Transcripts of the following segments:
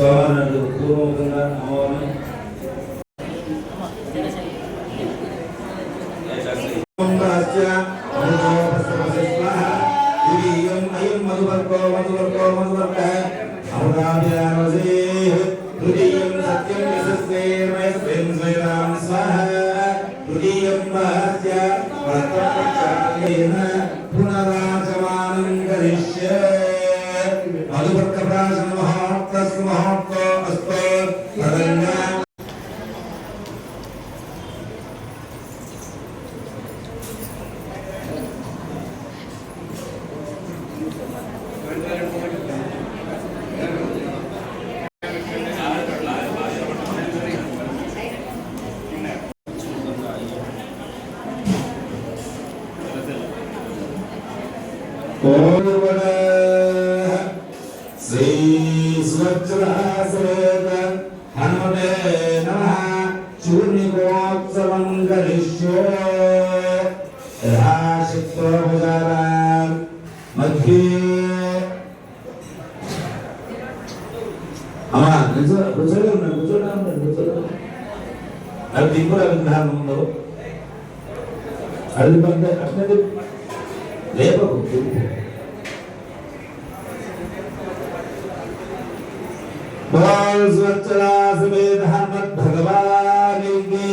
స్వామి పూర్వకంగా అమ్మవారిని श्री स्वच्छरासरेत हनुमते नमः चूर्णिकोत्सवं करिष्ये राशित्वभुजानां मध्ये अम्मा కూర్చోండి అది దిక్కుల విధానం ఉందో అది బంద అట్లనే లేపకు बोल स्वच्छला समेत हनुमत भगवान की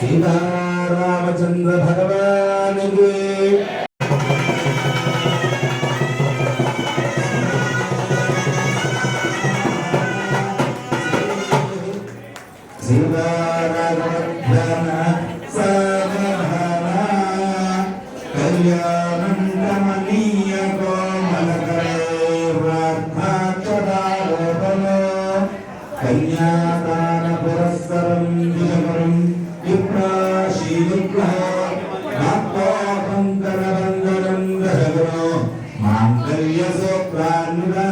सीता रामचंद्र भगवान की सीता रामचंद्र सावधाना कल्याणं रमणीय कन्यादान पुरस्सरं विजयं विप्राशीविग्रह नात्वाकङ्कणबन्धनं दशगुणो माङ्गल्यसूत्रान्विता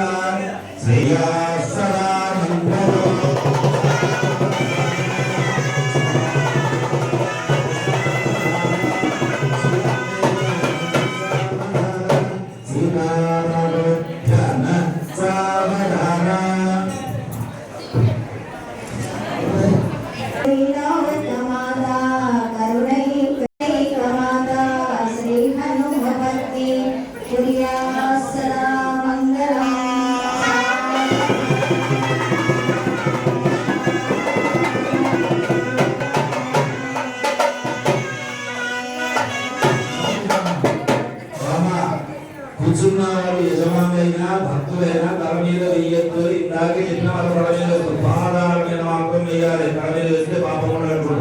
श्रेया सदा मङ्गलो కూర్చున్నవారు యజమానులైనా భక్తులైనా తల మీద వేయద్దు. ఇందాకే చెప్పిన వాళ్ళ తల మీద పాదాల మీద మాత్రం వేయాలి. తల మీద వేస్తే పాపం ఉండదు.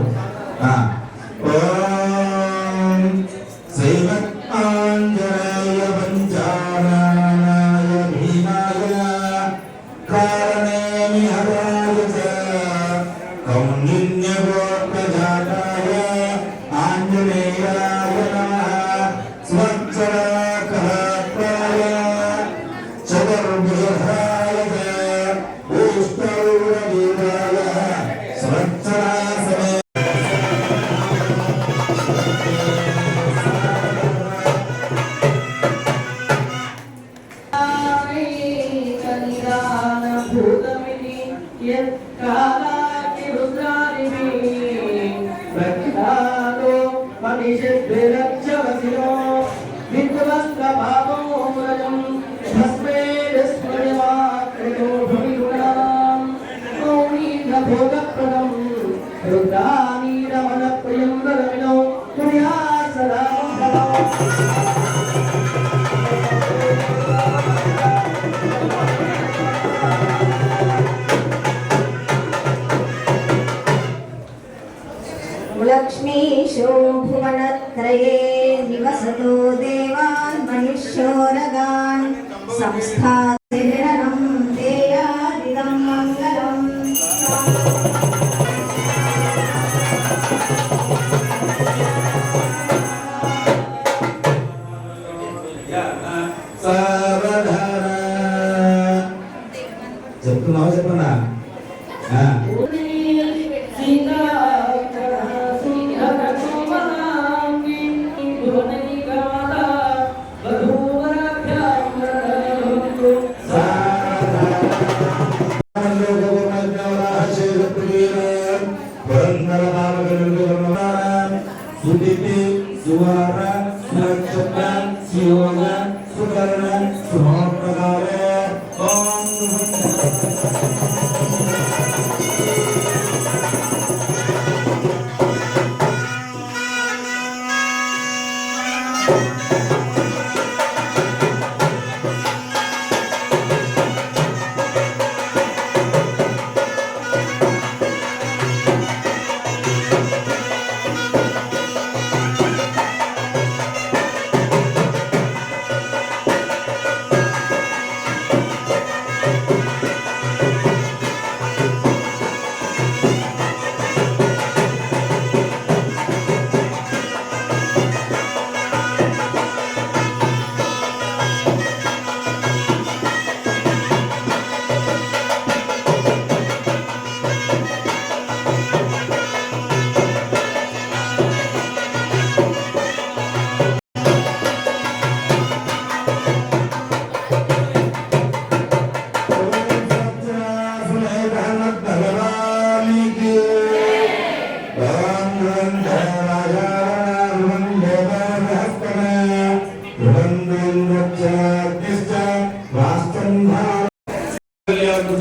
శ్రీమన్నాంజనేయ పంచానాయ భీమాయ కారణేమి హరాయ చ కౌండిన్య గోత్రజాతాయ ఆంజనేయాయ నమః స్వచ్ఛ लक्ष्मीशो भुवनत्रये निवसतो देवान् मनुष्योरगान् संस्थातिरणं देयादिदं मङ्गलम् చెప్తున్నావా చెప్పనా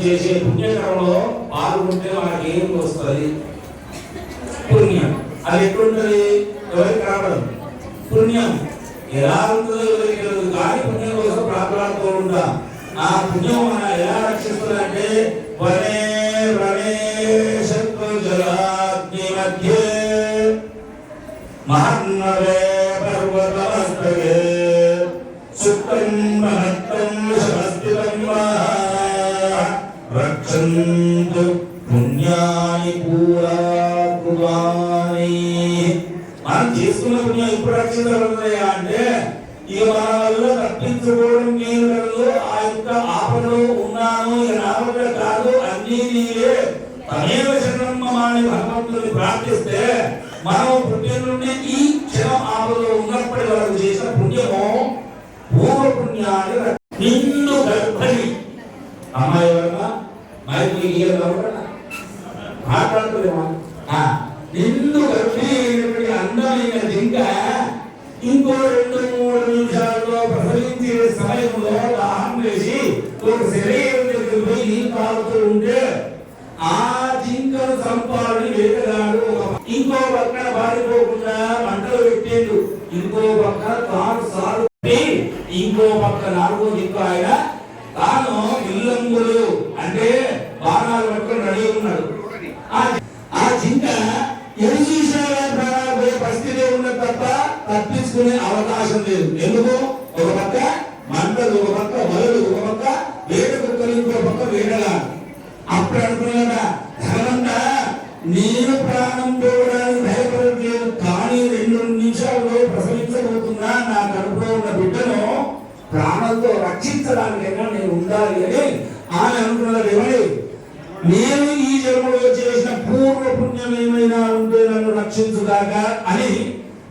చేసే పుణ్యకర్మలో పాల్గొంటే మనకి ఏం వస్తుంది? పుణ్యం. అది ఎట్లుంటది? ఎవరికి రావడం పుణ్యం ఎలా ఉంటుందో ఎవరికి తెలియదు, కానీ పుణ్యం కోసం ప్రార్థనతో ఉంటాం. ఆ పుణ్యం మన ఎలా రక్షిస్తుందంటే వనే వనేశత్వ జలాగ్ని మధ్యే మహన్నవే పర్వతమస్తకే సుప్తం మహత్తం శమస్తితం రక్షంతు పుణ్యాని పూరాకువాని. మనం చేసుకున్న పుణ్యం ఇప్పుడు రక్షించబడుతుంది అంటే ఇక మన వల్ల తప్పించుకోవడం నేను కలదు, ఆ యొక్క ఆపదలో ఉన్నాను ఇక నా వల్ల కాదు, అన్నీ నీవే తమేవ శరణం మమ అని భగవంతుని ప్రార్థిస్తే మనం పుణ్యం నుండి ఈ క్షణం ఆపదలో ఉన్నప్పటి వరకు చేసిన పుణ్యము పూర్వ పుణ్యాన్ని నిన్ను గర్భని అమ్మాయి వల్ల మరి మాట్లాడుతున్నామా నిన్ను గర్భి అయినటువంటి అందమైన జింక ఇంకో 2-3 నిమిషాల్లో ప్రసవించే సమయంలో దాహం వేసి ఒక శరీరం దగ్గరికి పోయి నీళ్ళు తాగుతూ ఉంటే ఆ జింకను చంపాలని వేటగాడు ఇంకో పక్కన పారిపోకుండా మంటలు పెట్టేందు, ఇంకో పక్కన తాను సాగు ఇంకో పక్క 4వ జింక ఆయన తాను విల్లంబులు అంటే బాణాలు పట్టుకొని రెడీ ఉన్నాడు. ఆ జింక ఎన్ని చూసినా ప్రాణాలు పోయే పరిస్థితి ఉన్నది తప్ప తప్పించుకునే అవకాశం లేదు. ఎందుకు? ఒక పక్క మంటలు, ఒక పక్క బలులు, ఒక పక్క వేట కుక్కలు, ఇంకో పక్క వేటగా. అప్పుడు అనుకున్నాడా ధనవంత నేను ప్రాణం పోవడానికి భయపడలేదు, కానీ 2 నిమిషాల్లో ప్రసవించబోతున్నా నా కడుపులో ఉన్న బిడ్డను ప్రాణంతో రక్షించడానికైనా నేను ఉండాలి అని ఆమె అనుకున్నది. ఏమని? నేను ఈ జన్మలో చేసిన పూర్వ పుణ్యం ఏమైనా ఉంటే నన్ను రక్షించుగాక అని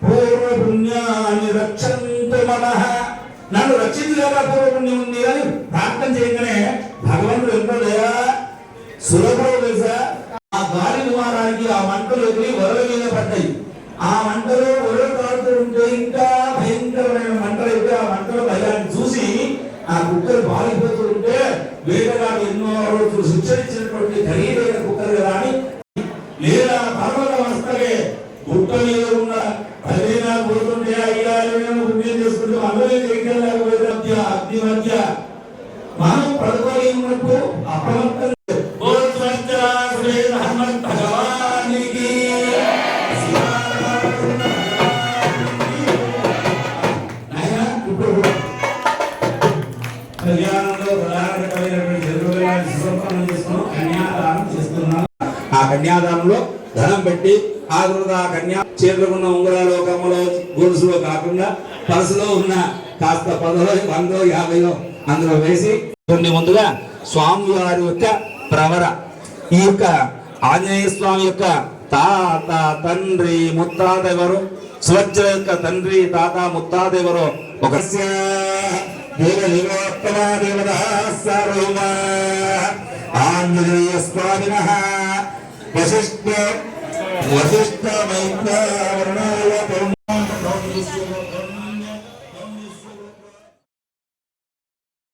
పూర్వ పుణ్యాన్ని రక్షంతు మనః, నన్ను రక్షించుగాక పూర్వ పుణ్యం ఉంది అని ప్రార్థన చేయగానే భగవంతుడు ఎంత సులభం తెలుసా? ఆ గాలి ద్వారానికి ఆ మంటలు ఎగిరి వరల మీద పడ్డాయి. ఆ మంటలో వరలు కాడుతూ ఉంటే ఇంకా భయంకరమైన మంటలు ఎగిరి ఆ మంటల భయాన్ని చూసి ఆ కుక్కలు బాలిపోతూ ఉంటే వేటగాడు ఎన్నో రోజులు శిక్షించినటువంటి ఖరీదైన కుక్కలు కదా అని లేదా పర్వత వస్తలే గుట్ట మీద ఉన్న బద్రీనాథ్ పోతుంటే పుణ్యం చేసుకుంటూ అందరూ చేయలేకపోతే అగ్ని మధ్య మనం పడుకొని ఉన్నప్పుడు అప్రమత్తం ఆ కన్యాదానంలో ధనం పెట్టి ఆ కన్యా చేతులున్న ఉంగరాలు, కమ్మలో, గొలుసులో కాకుండా పరసులో ఉన్న కాస్త 10, 100, 50 అందులో వేసి ముందుగా స్వామి వారి యొక్క ప్రవర ఈ యొక్క ఆంజనేయ స్వామి యొక్క తాత, తండ్రి, ముత్తాత ఎవరు, స్వజ్జల యొక్క తండ్రి, తాత, ముత్తాత ఎవరు ఒక ఆంజనేయ స్వామినః వశిష్ఠ మైత్రావర్ణాయ